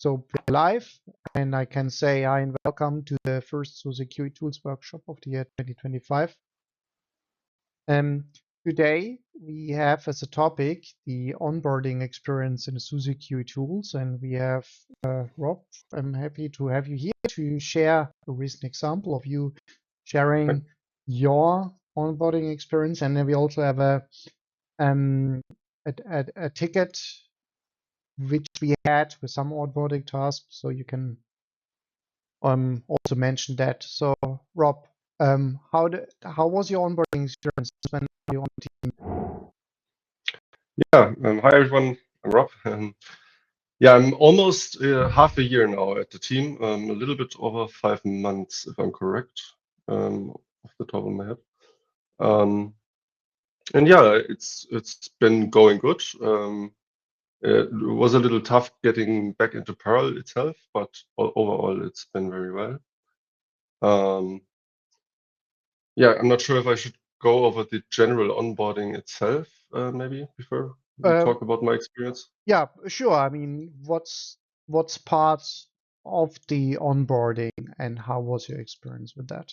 So we're live, and I can say hi and welcome to the first SUSE QE Tools workshop of the year 2025. Today we have as a topic the onboarding experience in SUSE QE Tools, and we have Rob. I'm happy to have you here to share a recent example of you sharing your onboarding experience, and then we also have a ticket which we had with some onboarding tasks, so you can also mention that. So Rob, how was your onboarding experience when you on the team? Yeah, hi everyone, I'm Rob. Yeah, I'm almost half a year now at the team, a little bit over 5 months, if I'm correct, off the top of my head. And yeah, it's been going good. It was a little tough getting back into Parallel itself, but overall it's been very well. Yeah, I'm not sure if I should go over the general onboarding itself, maybe before we talk about my experience. Yeah, sure. I mean, what's part of the onboarding and how was your experience with that?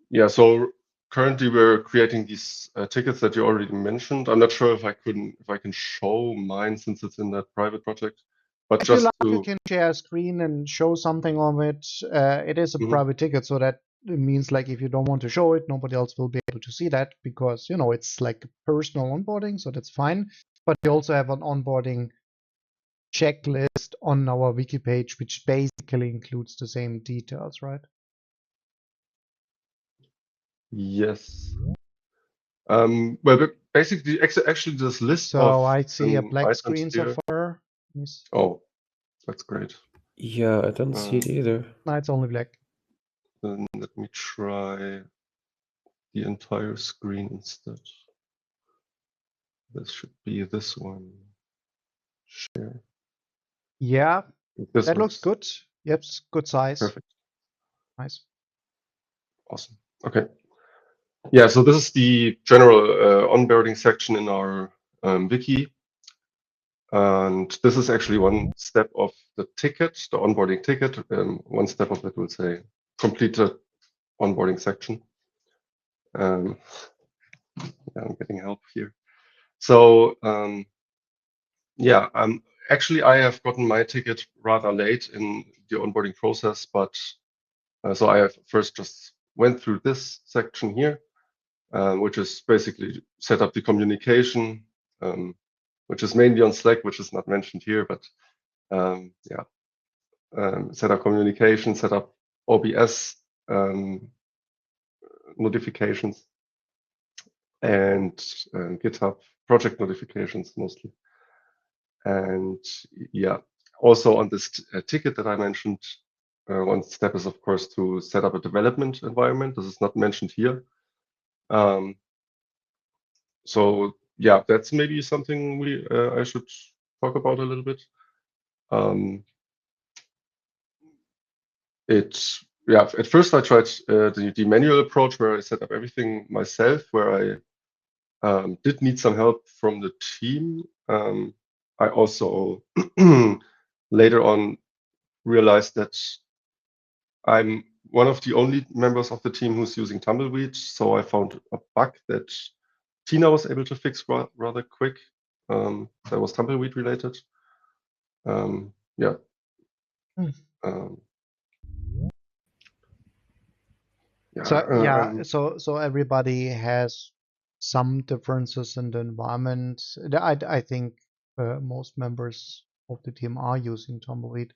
Yeah, so currently we're creating these tickets that you already mentioned. I'm not sure if I can show mine since it's in that private project, but If just you like, to you can share a screen and show something of it. It is a private ticket, so that means like if you don't want to show it, nobody else will be able to see that because it's like personal onboarding, so that's fine. But we also have an onboarding checklist on our wiki page, which basically includes the same details, right? Yes. Well, basically, actually, this list of So I see a black items screen so here. far. Yes. Oh, that's great. Yeah, I don't see it either. No, it's only black. Then let me try the entire screen instead. This should be this one. Share. Yeah, This that looks works. good. Yep, good size. Perfect. Nice. Awesome. Okay. Yeah, so this is the general onboarding section in our wiki. And this is actually one step of the ticket, the onboarding ticket. One step of it will say complete the onboarding section. Yeah, I'm getting help here. So yeah, actually I have gotten my ticket rather late in the onboarding process, but so I have first just went through this section here, which is basically set up the communication, which is mainly on Slack, which is not mentioned here, but yeah, set up communication, set up OBS notifications, and GitHub project notifications mostly. And yeah, also on this ticket that I mentioned, one step is, of course, to set up a development environment. This is not mentioned here. So yeah, that's maybe something I should talk about a little bit. Yeah, at first I tried the manual approach where I set up everything myself, where I did need some help from the team. I also later on realized that I'm one of the only members of the team who's using Tumbleweed, so I found a bug that Tina was able to fix rather quick. That was Tumbleweed related. Yeah. So so everybody has some differences in the environment. I think most members of the team are using Tumbleweed,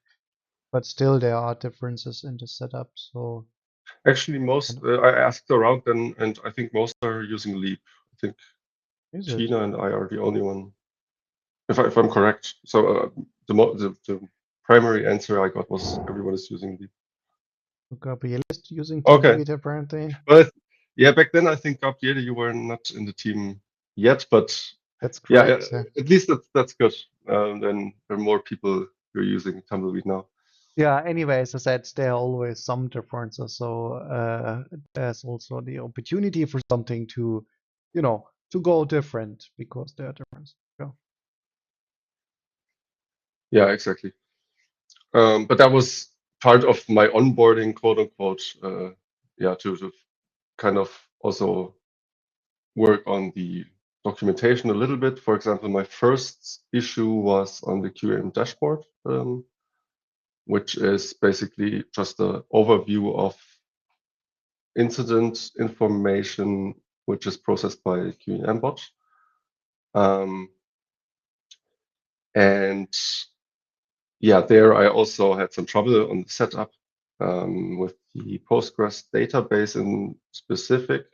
but still there are differences in the setup. So actually, most I asked around then, and I think most are using Leap. I think Tina and I are the only one, if I'm correct. So the primary answer I got was everyone is using Leap. Gabriele is using Tumbleweed apparently. But yeah, back then I think Gabriele, you were not in the team yet, but that's correct. Yeah, at least that's good. Then there are more people who are using Tumbleweed now. Yeah, anyway, as I said, there are always some differences. So there's also the opportunity for something to, to go different because there are differences. Yeah, exactly. But that was part of my onboarding, quote unquote, to kind of also work on the documentation a little bit. For example, my first issue was on the QM dashboard, which is basically just an overview of incident information, which is processed by QM bot. And yeah, there I also had some trouble on the setup with the Postgres database in specific,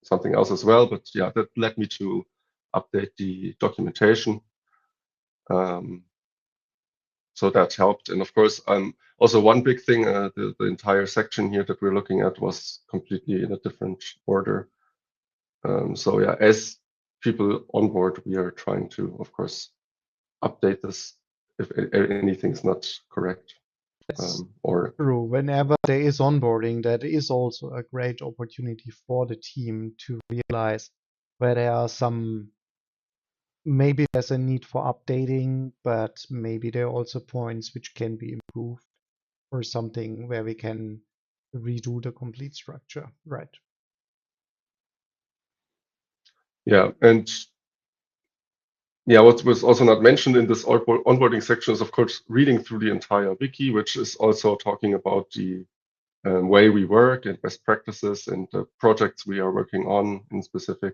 something else as well. But yeah, that led me to update the documentation. So that helped. And of course, also one big thing, the entire section here that we're looking at was completely in a different order. So yeah, as people on board, we are trying to, of course, update this if anything's not correct. That's Or true. Whenever there is onboarding, that is also a great opportunity for the team to realize where there are some, maybe there's a need for updating, but maybe there are also points which can be improved or something where we can redo the complete structure. Right. yeah, and yeah, what was also not mentioned in this onboarding section is, of course, reading through the entire wiki, which is also talking about the way we work and best practices and the projects we are working on in specific.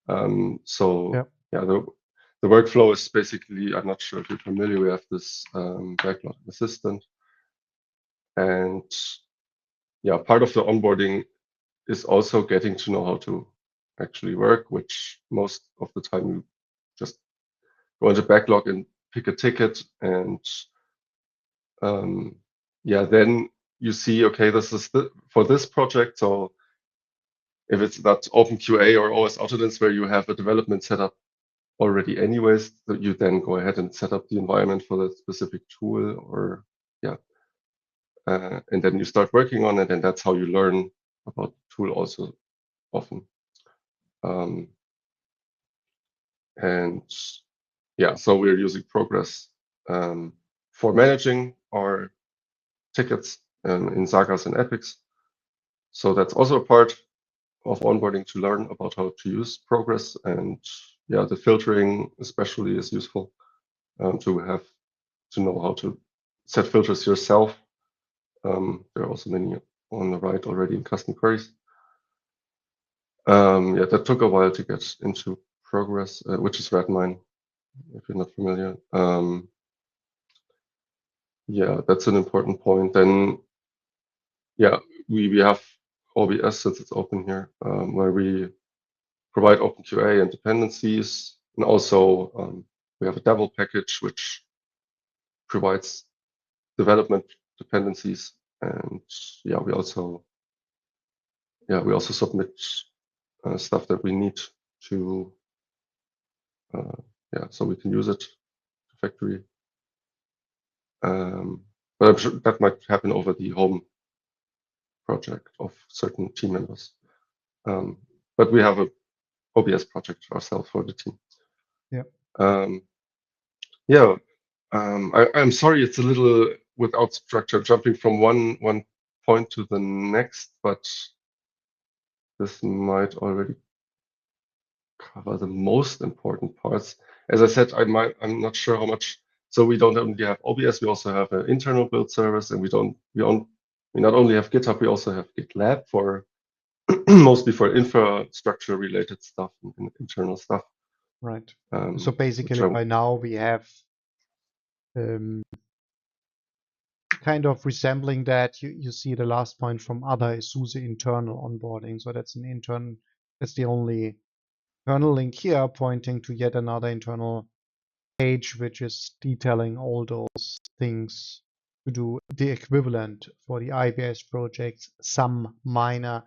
So yeah, the workflow is basically, I'm not sure if you're familiar, we have this backlog assistant. And yeah, part of the onboarding is also getting to know how to actually work, which most of the time you just go into backlog and pick a ticket, and yeah, then you see, okay, this is for this project. So if it's not OpenQA or OS Autodence where you have a development setup already anyways, that you then go ahead and set up the environment for that specific tool, or yeah, and then you start working on it, and that's how you learn about the tool also often. And yeah, so we're using Progress for managing our tickets in sagas and epics. So that's also a part of onboarding, to learn about how to use Progress. And yeah, the filtering especially is useful to know how to set filters yourself. There are also many on the right already in custom queries. Yeah, that took a while to get into Progress, which is Redmine, if you're not familiar. Yeah, that's an important point. Then, yeah, we have OBS, since it's open here, where we provide OpenQA and dependencies. And also we have a Devil package, which provides development dependencies. And yeah, we also submit stuff that we need to, so we can use it to factory. But I'm sure that might happen over the home project of certain team members. But we have a OBS project ourselves for the team. Yeah. I'm sorry, it's a little without structure, jumping from one point to the next, but this might already cover the most important parts. As I said, I'm not sure how much. So we don't only have OBS, we also have an internal build service, and we not only have GitHub, we also have GitLab for mostly for infrastructure related stuff and internal stuff. Right. So basically, by now we have kind of resembling that. You see the last point from other SUSE internal onboarding. So that's that's the only internal link here pointing to yet another internal page, which is detailing all those things to do the equivalent for the IBS projects, some minor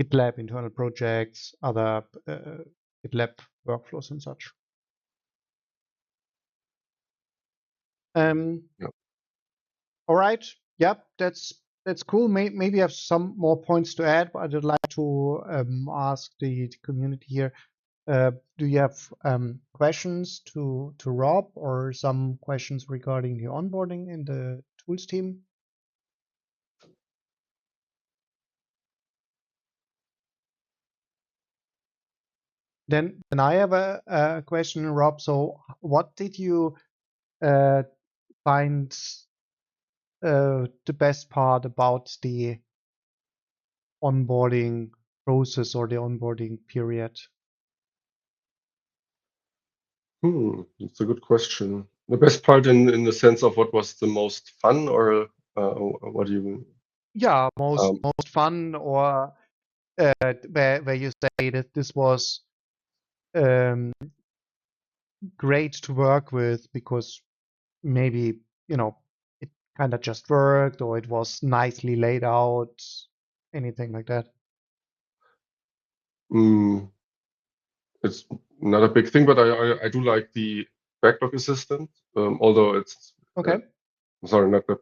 GitLab internal projects, other GitLab workflows and such. Yep. All right. Yep, that's cool. Maybe I have some more points to add, but I'd like to ask the community here. Do you have questions to Rob or some questions regarding the onboarding in the tools team? Then I have a question, Rob. So what did you find the best part about the onboarding process or the onboarding period? That's a good question. The best part in the sense of what was the most fun, or what do you mean? Yeah, most Um, fun, or where you say that this was um, great to work with because maybe, you know, it kind of just worked or it was nicely laid out, anything like that. mm, it's not a big thing, but I do like the backlog assistant, although it's Okay. sorry, not the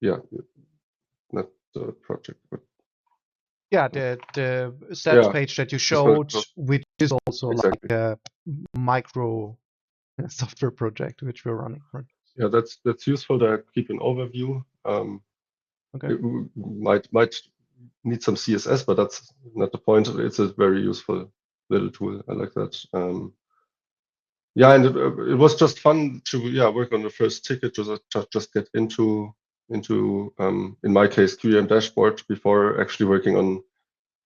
yeah, not the project, but Yeah, the stats yeah, page that you just what it showed, was which is also like exactly. a micro software project which we're running. Right? Yeah, that's useful to keep an overview. Okay. It might need some CSS, but that's not the point. It's a very useful little tool. I like that. Yeah, and it was just fun to work on the first ticket, just get into in my case QEM dashboard before actually working on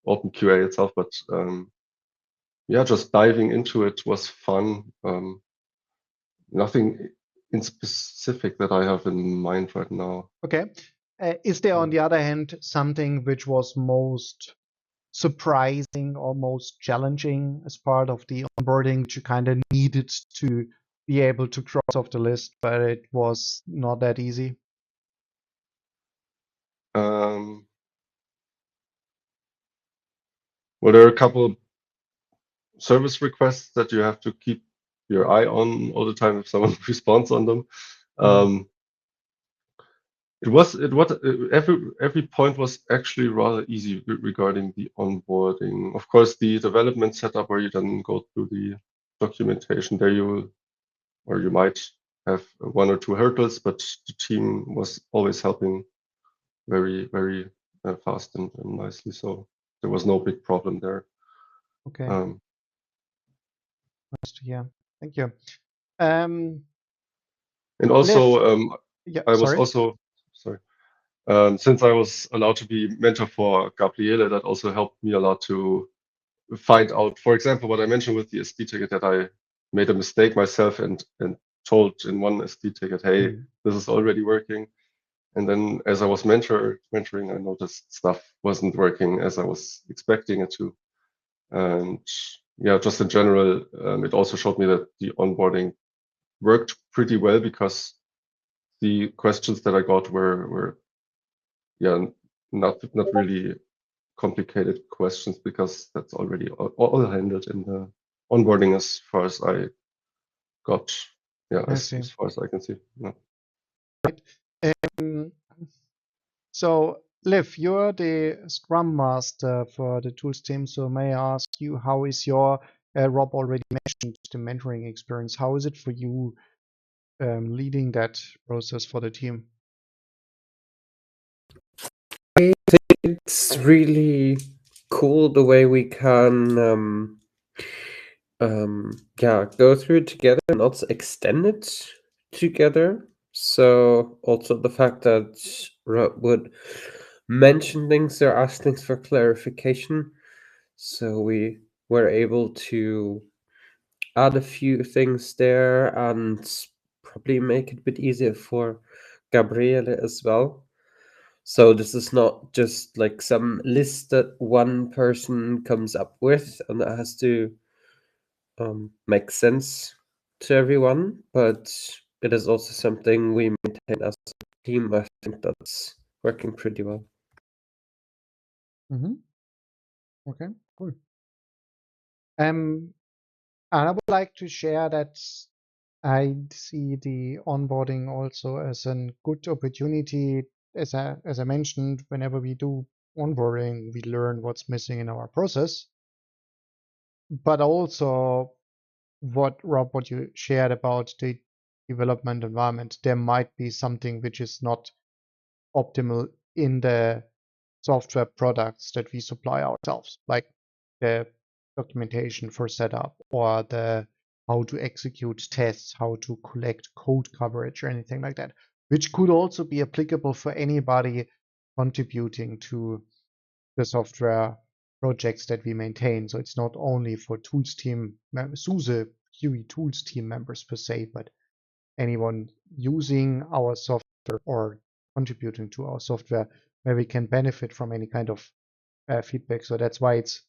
OpenQA itself. But yeah, just diving into it was fun. Nothing in specific that I have in mind right now. Okay. Is there, on the other hand, something which was most surprising or most challenging as part of the onboarding, which you kind of needed to be able to cross off the list, but it was not that easy? Well, there are a couple service requests that you have to keep your eye on all the time if someone responds on them. Um, every point was actually rather easy regarding the onboarding. Of course, the development setup where you then go through the documentation there you might have one or two hurdles, but the team was always helping very fast and nicely. So there was no big problem there. Okay, Um, nice to hear. Thank you. Um, and Liv, also, yeah, I was sorry. also sorry. Since I was allowed to be mentor for Gabriele, that also helped me a lot to find out, for example, what I mentioned with the SD ticket, that I made a mistake myself and told in one SD ticket, hey, this is already working. And then as I was mentoring, I noticed stuff wasn't working as I was expecting it to. And yeah, just in general, it also showed me that the onboarding worked pretty well because the questions that I got were yeah, not really complicated questions because that's already all handled in the onboarding as far as I got, yeah, I see. as far as I can see. Yeah. Um, so, Liv, you're the Scrum Master for the tools team. So, may I ask you, how is your, Rob already mentioned the mentoring experience. How is it for you leading that process for the team? I think it's really cool the way we can go through it together and also extend it together. So also the fact that Rob would mention things or ask things for clarification. So we were able to add a few things there and probably make it a bit easier for Gabriele as well. So this is not just like some list that one person comes up with and that has to make sense to everyone, but it is also something we maintain as a team. I think that's working pretty well. Okay, cool. And I would like to share that I see the onboarding also as a good opportunity. As I mentioned, whenever we do onboarding, we learn what's missing in our process. but also what Rob, what you shared about the development environment, there might be something which is not optimal in the software products that we supply ourselves, like the documentation for setup or the how to execute tests, how to collect code coverage or anything like that, which could also be applicable for anybody contributing to the software projects that we maintain. So it's not only for tools team, SUSE QE Tools team members per se, but anyone using our software or contributing to our software where we can benefit from any kind of feedback. So that's why it's,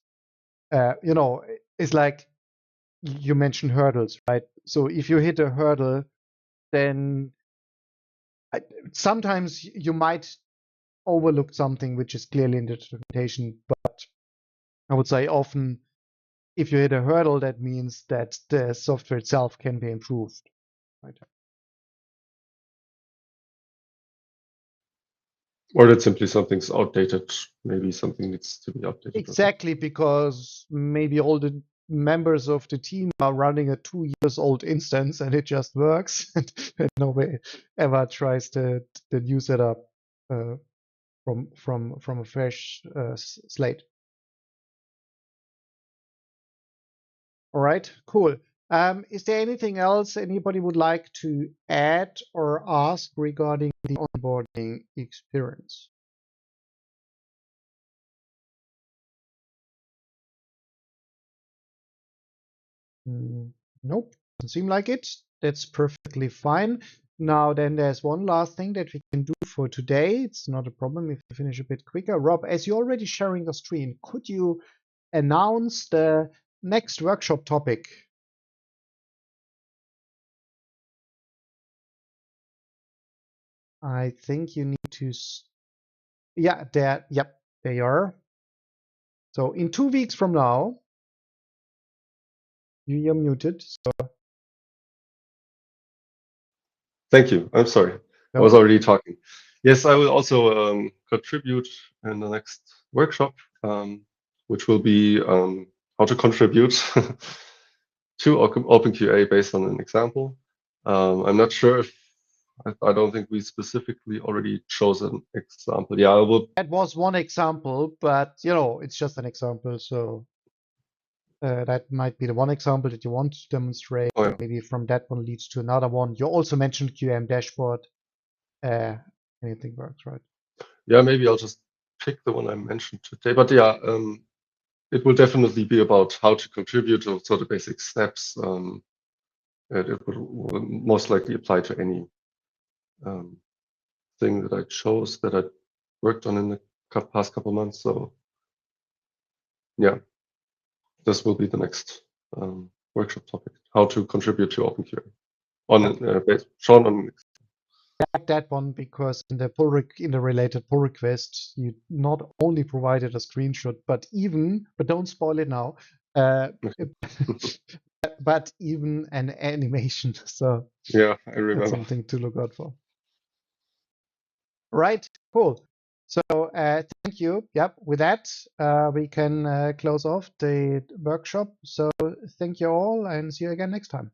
it's like you mentioned hurdles, right? So if you hit a hurdle, then sometimes you might overlook something which is clearly in the documentation, but I would say often if you hit a hurdle, that means that the software itself can be improved. Right? Or that simply something's outdated. Maybe something needs to be updated. Exactly, because maybe all the members of the team are running a 2 years old instance and it just works, and nobody ever tries the new setup from a fresh slate. All right, cool. Is there anything else anybody would like to add or ask regarding the onboarding experience? Nope, doesn't seem like it. That's perfectly fine. Now then, there's one last thing that we can do for today. It's not a problem if you finish a bit quicker. Rob, as you're already sharing the screen, could you announce the next workshop topic? I think you need to, yeah, there, yep, there you are. So in 2 weeks from now, you're muted. So Thank you. I'm sorry. I was already talking. Yes, I will also contribute in the next workshop, which will be how to contribute to OpenQA based on an example. I'm not sure if I don't think we specifically already chose an example. Yeah, I will. That was one example, but it's just an example. So that might be the one example that you want to demonstrate. Oh, yeah. Maybe from that one leads to another one. You also mentioned QM dashboard. Anything works, right? Yeah, maybe I'll just pick the one I mentioned today. But yeah, it will definitely be about how to contribute to the basic steps. It will most likely apply to any thing that I chose that I worked on in the past couple months. So yeah, this will be the next workshop topic: how to contribute to OpenQA shown on. I like that one because in the related pull request, you not only provided a screenshot, but don't spoil it now, but even an animation. So yeah, I remember. That's something to look out for. Right, cool. So thank you. Yep, with that, we can close off the workshop. So thank you all and see you again next time.